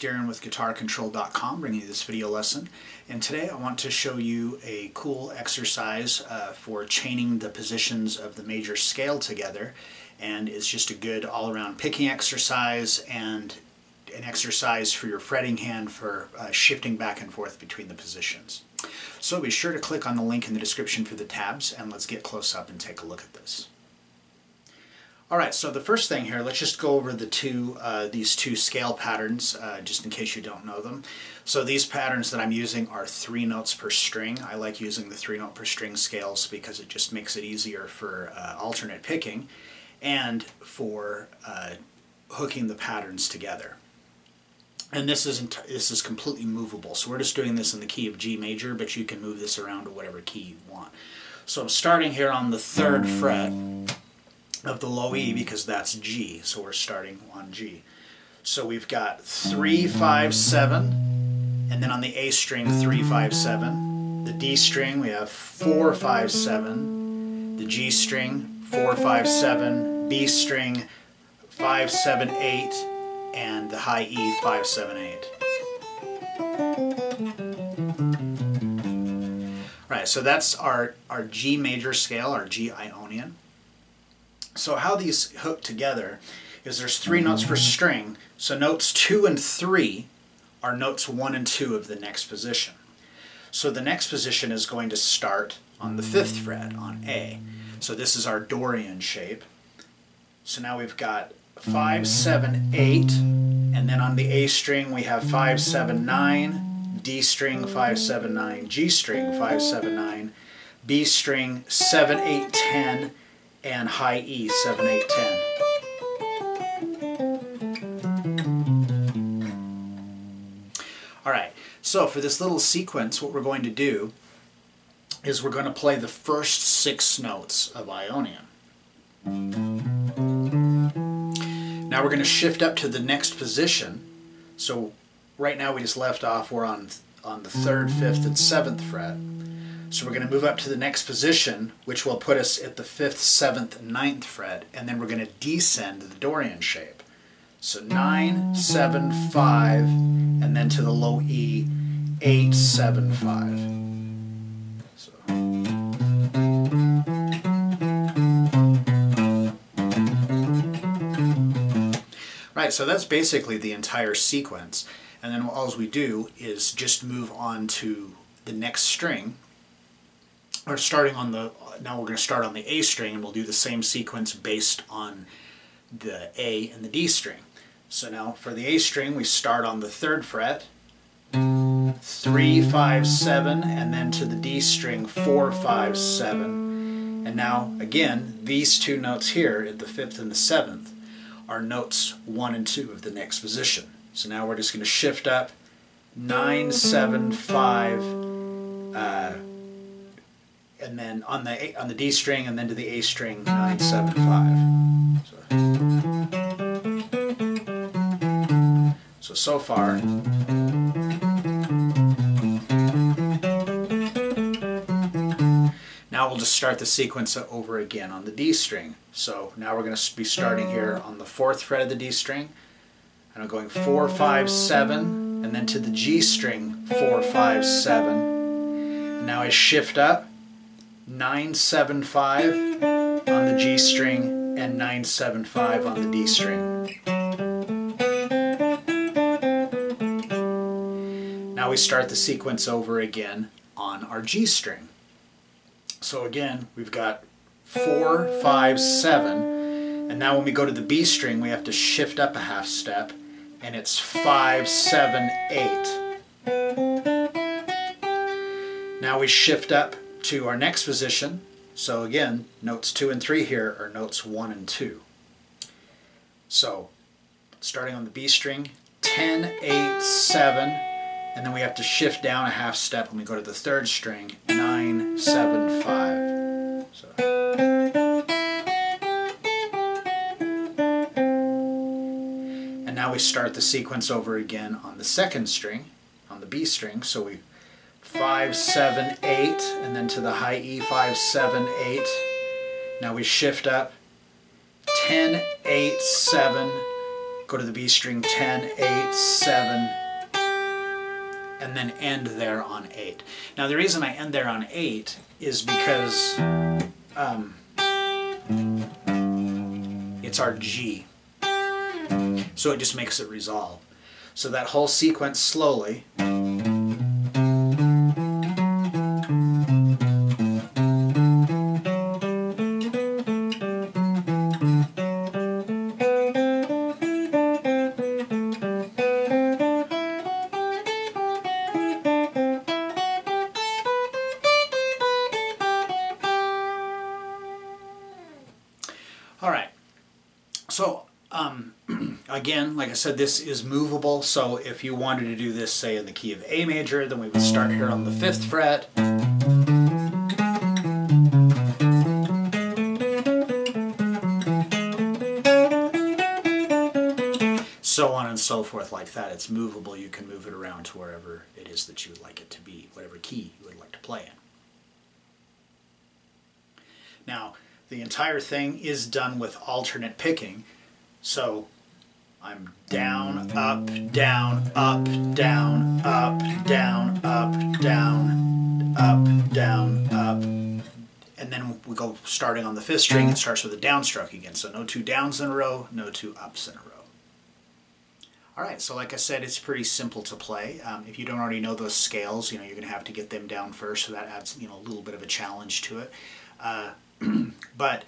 Darrin with GuitarControl.com bringing you this video lesson, and today I want to show you a cool exercise for chaining the positions of the major scale together, and it's just a good all-around picking exercise and an exercise for your fretting hand for shifting back and forth between the positions. So be sure to click on the link in the description for the tabs, and let's get close up and take a look at this. Alright, so the first thing here, let's just go over these two scale patterns, just in case you don't know them. So these patterns that I'm using are 3 notes per string. I like using the 3 note per string scales because it just makes it easier for alternate picking and for hooking the patterns together. And this is completely movable, so we're just doing this in the key of G major, but you can move this around to whatever key you want. So I'm starting here on the 3rd fret of the low E because that's G, so we're starting on G. So we've got 3, 5, 7, and then on the A string 3, 5, 7. The D string we have 4, 5, 7. The G string 4, 5, 7. B string 5, 7, 8, and the high E 5, 7, 8. Right, so that's our G major scale, our G Ionian. So how these hook together is there's 3 notes per string, so notes 2 and 3 are notes 1 and 2 of the next position. So the next position is going to start on the 5th fret, on A. So this is our Dorian shape. So now we've got 5, 7, 8, and then on the A string we have 5, 7, 9, D string 5, 7, 9, G string 5, 7, 9, B string 7, 8, 10, and high E 7, 8, 10. Alright, so for this little sequence what we're going to do is we're going to play the first 6 notes of Ionian. Now we're going to shift up to the next position. So right now we just left off, we're on the 3rd, 5th, and 7th fret. So we're going to move up to the next position, which will put us at the 5th, 7th, and 9th fret, and then we're going to descend the Dorian shape. So 9, 7, 5, and then to the low E, 8, 7, 5. So. Right, so that's basically the entire sequence, and then all we do is just move on to the next string. Or starting on the, now we're going to start on the A string, and we'll do the same sequence based on the A and the D string. So now for the A string we start on the 3rd fret, 3, 5, 7, and then to the D string 4, 5, 7. And now again these 2 notes here at the 5th and the 7th are notes 1 and 2 of the next position. So now we're just going to shift up 9, 7, 5, and then on the D string, and then to the A string 9, 7, 5. So far. Now we'll just start the sequence over again on the D string. So now we're going to be starting here on the 4th fret of the D string, and I'm going 4, 5, 7, and then to the G string 4, 5, 7. And now I shift up 9, 7, 5 on the G string and 9, 7, 5 on the D string. Now we start the sequence over again on our G string. So again we've got 4, 5, 7, and now when we go to the B string we have to shift up a half step, and it's 5, 7, 8. Now we shift up to our next position. So again, notes 2 and 3 here are notes 1 and 2. So starting on the B string, 10, 8, 7, and then we have to shift down a half step when we go to the 3rd string, 9, 7, 5. So. And now we start the sequence over again on the 2nd string, on the B string. So we 5, 7, 8, and then to the high E 5, 7, 8. Now we shift up 10, 8, 7, go to the B string 10, 8, 7, and then end there on 8. Now the reason I end there on 8 is because it's our G. So it just makes it resolve. So that whole sequence slowly. All right. So again, like I said, this is movable, so if you wanted to do this, say, in the key of A major, then we would start here on the 5th fret. So on and so forth like that. It's movable. You can move it around to wherever it is that you would like it to be, whatever key you would like to play in. Now, the entire thing is done with alternate picking, so I'm down, up, down, up, down, up, down, up, down, up, down, up, and then we go starting on the 5th string. It starts with a downstroke again, so no 2 downs in a row, no 2 ups in a row. Alright, so like I said, it's pretty simple to play. If you don't already know those scales, you're going to have to get them down first, so that adds a little bit of a challenge to it. But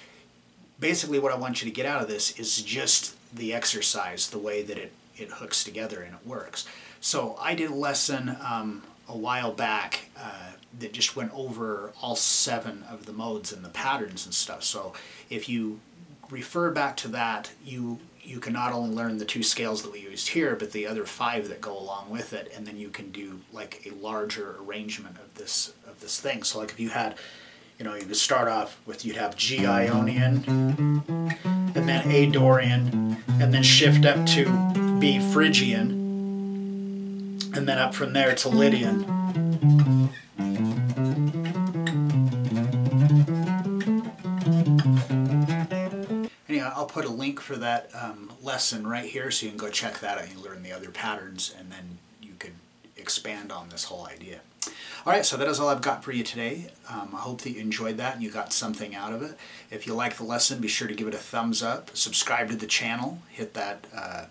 basically what I want you to get out of this is just the exercise, the way that it hooks together and it works. So I did a lesson a while back that just went over all 7 of the modes and the patterns and stuff. So if you refer back to that, you can not only learn the 2 scales that we used here, but the other 5 that go along with it, and then you can do like a larger arrangement of this thing. So like if you had, you could start off with, you'd have G Ionian, and then A Dorian, and then shift up to B Phrygian, and then up from there to Lydian. Anyhow, I'll put a link for that lesson right here so you can go check that out and you learn the other patterns, and then you could expand on this whole idea. Alright, so that is all I've got for you today. I hope that you enjoyed that and you got something out of it. If you like the lesson, be sure to give it a thumbs up, subscribe to the channel, hit that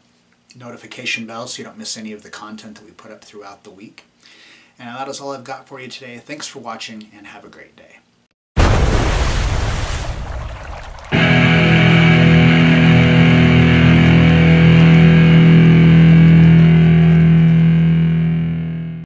notification bell so you don't miss any of the content that we put up throughout the week. And that is all I've got for you today. Thanks for watching and have a great day.